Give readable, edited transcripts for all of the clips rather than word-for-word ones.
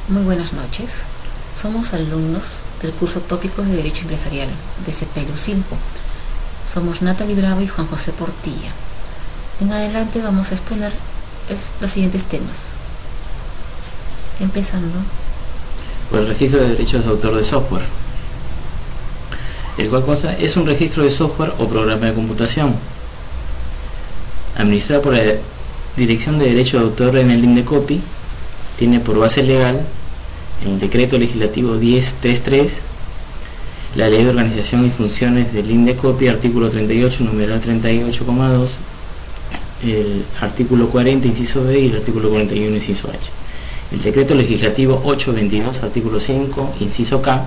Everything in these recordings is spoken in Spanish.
Muy buenas noches. Somos alumnos del curso Tópicos de Derecho Empresarial de CPLU Silpo. Somos Natalie Bravo y Juan José Portilla. En adelante vamos a exponer los siguientes temas. Empezando por el registro de derechos de autor de software, el cual cosa es un registro de software o programa de computación administrado por la Dirección de Derechos de Autor en el INDECOPI. Tiene por base legal el Decreto Legislativo 1033, la Ley de Organización y Funciones del INDECOPI, artículo 38, numeral 38,2, el artículo 40, inciso B, y el artículo 41, inciso H. El Decreto Legislativo 822, artículo 5, inciso K,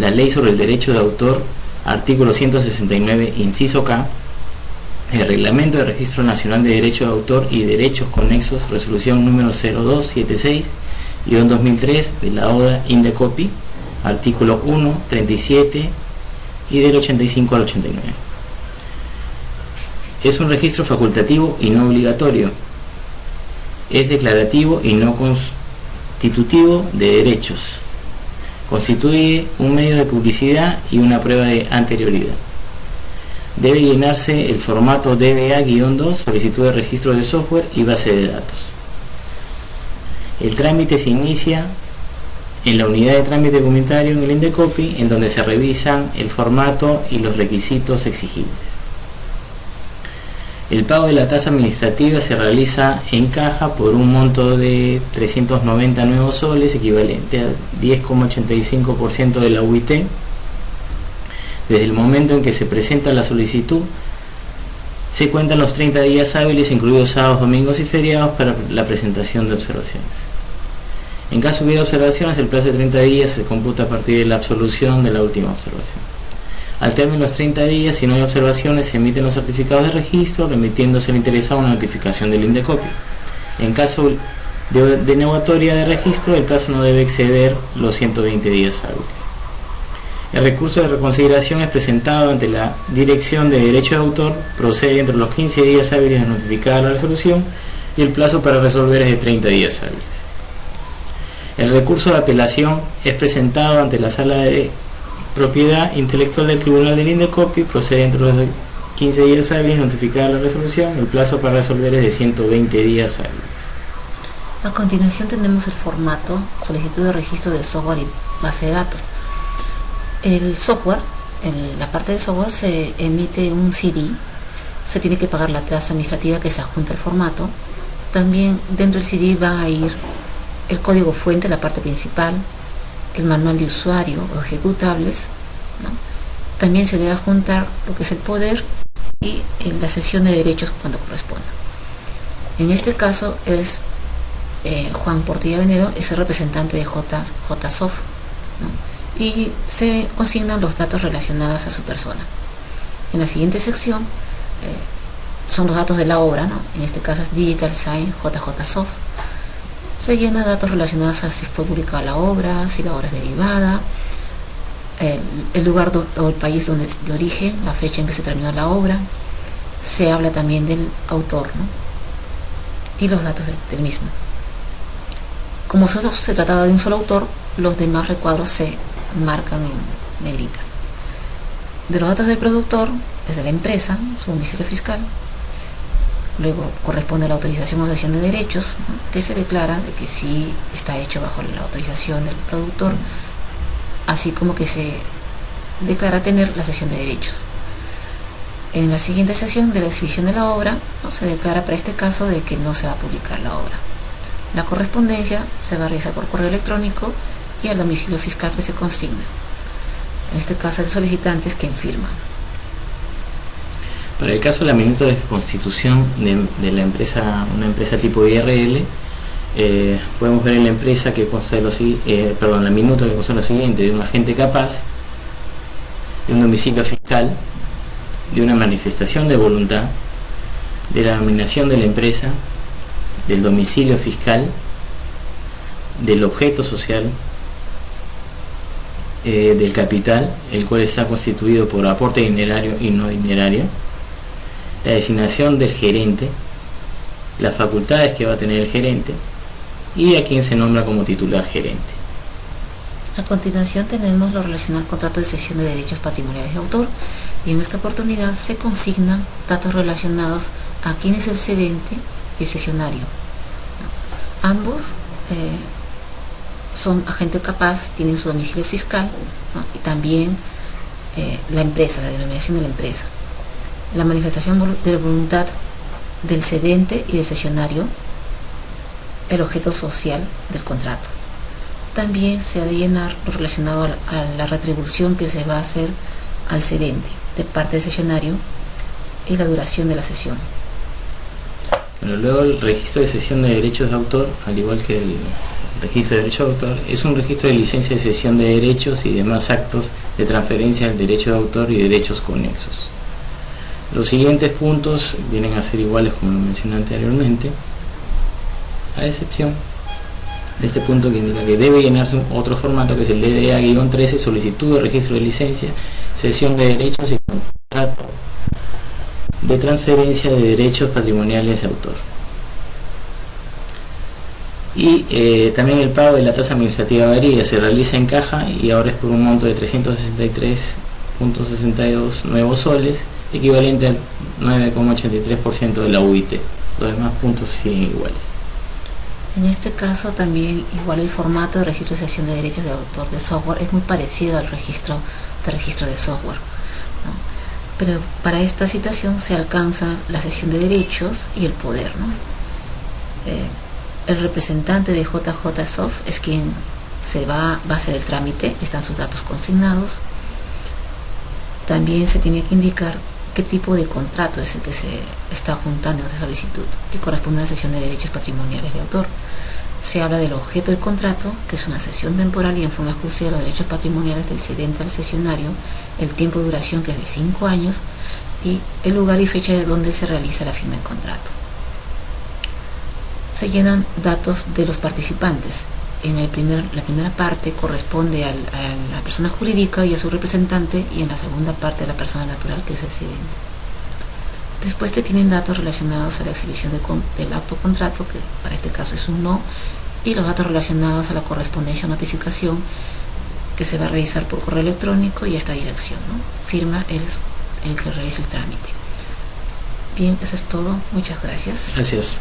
la Ley sobre el Derecho de Autor, artículo 169, inciso K, el Reglamento de Registro Nacional de Derecho de Autor y Derechos Conexos, resolución número 0276-2003 de la ODA INDECOPI, artículo 1, 37 y del 85 al 89. Es un registro facultativo y no obligatorio. Es declarativo y no constitutivo de derechos. Constituye un medio de publicidad y una prueba de anterioridad. Debe llenarse el formato DBA-2, solicitud de registro de software y base de datos. El trámite se inicia en la unidad de trámite documentario en el INDECOPI, en donde se revisan el formato y los requisitos exigibles. El pago de la tasa administrativa se realiza en caja por un monto de 390 nuevos soles, equivalente al 10,85% de la UIT, desde el momento en que se presenta la solicitud. Se cuentan los 30 días hábiles, incluidos sábados, domingos y feriados, para la presentación de observaciones. En caso hubiera observaciones, el plazo de 30 días se computa a partir de la absolución de la última observación. Al término de los 30 días, si no hay observaciones, se emiten los certificados de registro, remitiéndose al interesado una notificación del INDECOPI. En caso de denegatoria de registro, el plazo no debe exceder los 120 días hábiles. El recurso de reconsideración es presentado ante la Dirección de Derecho de Autor, procede entre los 15 días hábiles de notificada la resolución, y el plazo para resolver es de 30 días hábiles. El recurso de apelación es presentado ante la Sala de Propiedad Intelectual del Tribunal del INDECOPI, procede entre los 15 días hábiles de notificada la resolución, el plazo para resolver es de 120 días hábiles. A continuación tenemos el formato, solicitud de registro de software y base de datos. El software, en la parte de software se emite un CD, se tiene que pagar la tasa administrativa que se adjunta al formato. También dentro del CD va a ir el código fuente, la parte principal, el manual de usuario o ejecutables, ¿no? También se debe adjuntar lo que es el poder y en la sesión de derechos cuando corresponda. En este caso es Juan Portilla Venero, es el representante de JSoft, ¿no? Y se consignan los datos relacionados a su persona. En la siguiente sección son los datos de la obra, ¿no? En este caso es Digital Sign JSoft. Se llena datos relacionados a si fue publicada la obra, si la obra es derivada, el lugar o el país de origen, la fecha en que se terminó la obra. Se habla también del autor, ¿no? Y los datos del mismo. Como solo se trataba de un solo autor, los demás recuadros se marcan en negritas. De los datos del productor, es de la empresa, su domicilio fiscal. Luego corresponde a la autorización o cesión de derechos, ¿no? Que se declara de que sí está hecho bajo la autorización del productor, así como que se declara tener la cesión de derechos. En la siguiente sección de la exhibición de la obra, ¿no? Se declara para este caso de que no se va a publicar la obra. La correspondencia se va a realizar por correo electrónico y al domicilio fiscal que se consigna. En este caso el solicitante es quien firma. Para el caso de la minuta de constitución de la empresa, una empresa tipo IRL, podemos ver en la empresa que consta de la minuta que consta de lo siguiente: de un agente capaz, de un domicilio fiscal, de una manifestación de voluntad, de la denominación de la empresa, del domicilio fiscal, del objeto social, del capital, el cual está constituido por aporte dinerario y no dinerario, la designación del gerente, las facultades que va a tener el gerente, y a quien se nombra como titular gerente. A continuación tenemos lo relacionado al contrato de cesión de derechos patrimoniales de autor, y en esta oportunidad se consignan datos relacionados a quién es el cedente y el cesionario. Ambos son agente capaz, tienen su domicilio fiscal, ¿no? Y también la empresa, la denominación de la empresa. La manifestación de la voluntad del cedente y del cesionario, el objeto social del contrato. También se ha de llenar lo relacionado a la retribución que se va a hacer al cedente de parte del cesionario y la duración de la cesión. Bueno, luego el registro de cesión de derechos de autor, al igual que el registro de derechos de autor, es un registro de licencia de cesión de derechos y demás actos de transferencia del derecho de autor y derechos conexos. Los siguientes puntos vienen a ser iguales como lo mencioné anteriormente, a excepción de este punto que indica que debe llenarse otro formato, que es el DDA-13, solicitud de registro de licencia, cesión de derechos y contrato de transferencia de derechos patrimoniales de autor. Y también el pago de la tasa administrativa varía, se realiza en caja y ahora es por un monto de 363.62 nuevos soles, equivalente al 9,83% de la UIT. Los demás puntos siguen iguales. En este caso también igual el formato de registro de cesión de derechos de autor de software es muy parecido al registro de software, ¿no? Pero para esta situación se alcanza la cesión de derechos y el poder, ¿no? El representante de JJ Soft es quien va a hacer el trámite, están sus datos consignados. También se tiene que indicar qué tipo de contrato es el que se está juntando en esta solicitud, que corresponde a la cesión de derechos patrimoniales de autor. Se habla del objeto del contrato, que es una cesión temporal y en forma exclusiva de los derechos patrimoniales del cedente al cesionario, el tiempo de duración, que es de 5 años, y el lugar y fecha de donde se realiza la firma del contrato. Se llenan datos de los participantes. La primera parte corresponde a la persona jurídica y a su representante, y en la segunda parte a la persona natural, que es el cedente. Después te tienen datos relacionados a la exhibición del acto contrato, que para este caso es un no, y los datos relacionados a la correspondencia o notificación, que se va a realizar por correo electrónico y a esta dirección, ¿no? Firma el que realiza el trámite. Bien, eso es todo. Muchas gracias. Gracias.